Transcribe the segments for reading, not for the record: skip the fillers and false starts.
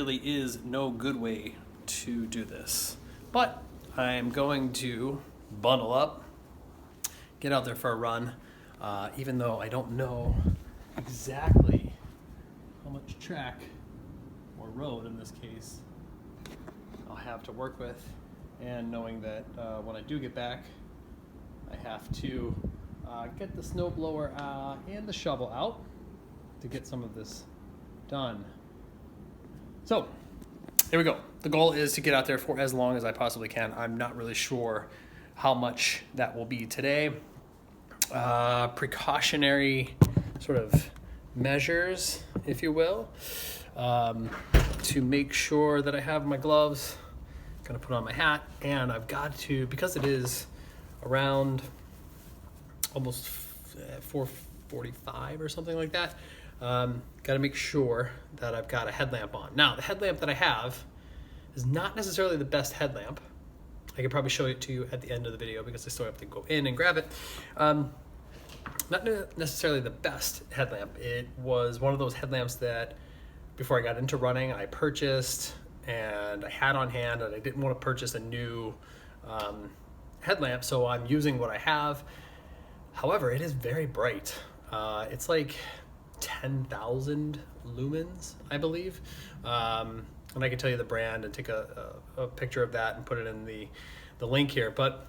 really is no good way to do this. But I'm going to bundle up, get out there for a run, even though I don't know exactly how much track, or road in this case, I'll have to work with, and knowing that when I do get back, I have to get the snowblower and the shovel out to get some of this done. So here we go. The goal is to get out there for as long as I possibly can. I'm not really sure how much that will be today. Precautionary sort of measures, if you will, to make sure that I have my gloves. Gonna put on my hat, and I've got to, because it is around almost 4:45 or something like that, got to make sure that I've got a headlamp on. Now, the headlamp that I have is not necessarily the best headlamp. I could probably show it to you at the end of the video because I still have to go in and grab it. Not necessarily the best headlamp. It was one of those headlamps that before I got into running, I purchased and I had on hand, and I didn't want to purchase a new headlamp, so I'm using what I have. However, it is very bright. It's like 10,000 lumens, I believe. And I can tell you the brand and take a picture of that and put it in the link here. But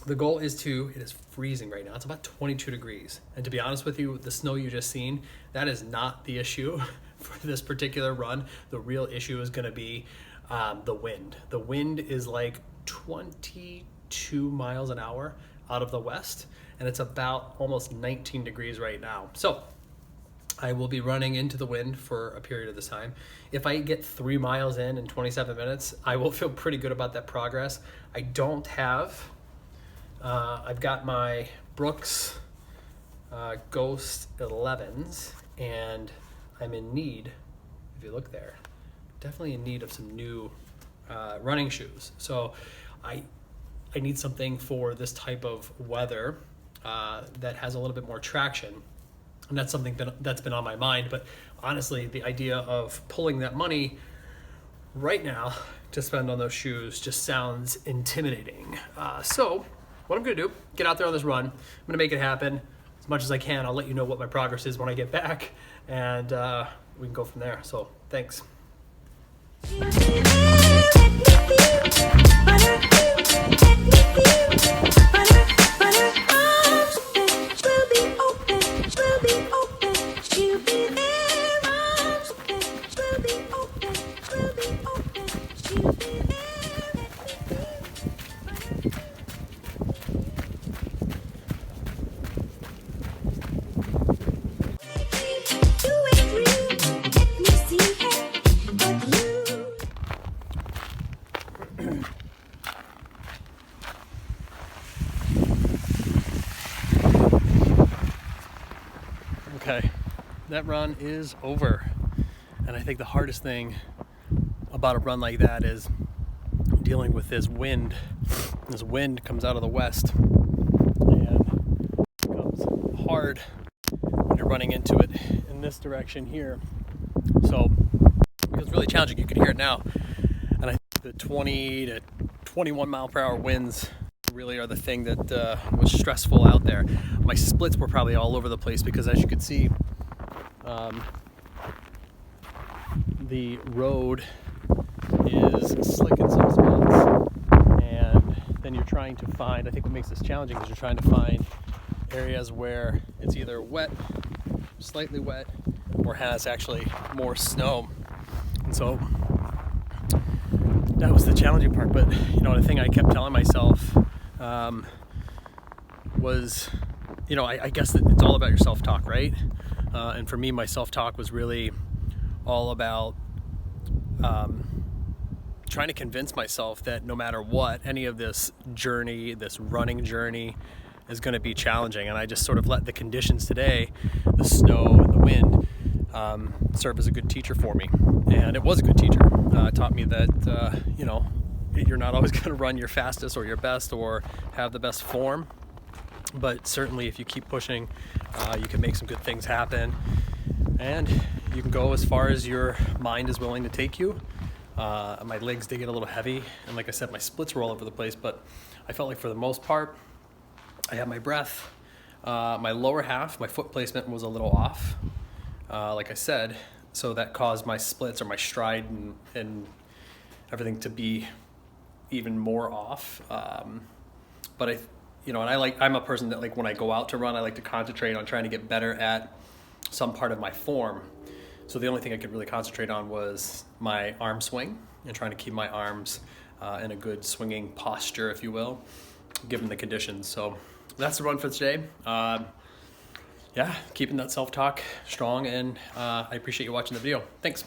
the goal is it is freezing right now. It's about 22 degrees. And to be honest with you, the snow you just seen, that is not the issue for this particular run. The real issue is gonna be the wind. The wind is like 22 miles an hour out of the west, and it's about almost 19 degrees right now. So I will be running into the wind for a period of this time. If I get 3 miles in 27 minutes, I will feel pretty good about that progress. I don't have, I've got my Brooks Ghost 11s, and I'm in need, if you look there, definitely in need of some new running shoes. So I need something for this type of weather that has a little bit more traction. And that's something that's been on my mind. But honestly, the idea of pulling that money right now to spend on those shoes just sounds intimidating. So what I'm gonna do, get out there on this run. I'm gonna make it happen as much as I can. I'll let you know what my progress is when I get back, and we can go from there. So thanks. Okay, that run is over. And I think the hardest thing about a run like that is dealing with this wind. This wind comes out of the west and becomes hard when you're running into it in this direction here. So it was really challenging. You can hear it now. And I think the 20 to 21 mile per hour winds really are the thing that was stressful out there. My splits were probably all over the place because, as you can see, the road is slick in some spots, and then you're trying to find, I think what makes this challenging is you're trying to find areas where it's either wet, slightly wet, or has actually more snow. And so that was the challenging part. But the thing I kept telling myself was, I guess that it's all about your self-talk, right? And for me, my self-talk was really all about trying to convince myself that no matter what, any of this journey, this running journey, is going to be challenging. And I just sort of let the conditions today, the snow and the wind, serve as a good teacher for me. And it was a good teacher. It taught me that, you're not always going to run your fastest or your best or have the best form. But certainly if you keep pushing, you can make some good things happen. And, you can go as far as your mind is willing to take you. My legs did get a little heavy, and like I said, my splits were all over the place, but I felt like for the most part, I had my breath. My lower half, my foot placement was a little off, like I said, so that caused my splits or my stride and everything to be even more off. But I'm a person that, like, when I go out to run, I like to concentrate on trying to get better at some part of my form. So the only thing I could really concentrate on was my arm swing and trying to keep my arms in a good swinging posture, if you will, given the conditions. So that's the run for today. Yeah, keeping that self-talk strong, and I appreciate you watching the video. Thanks.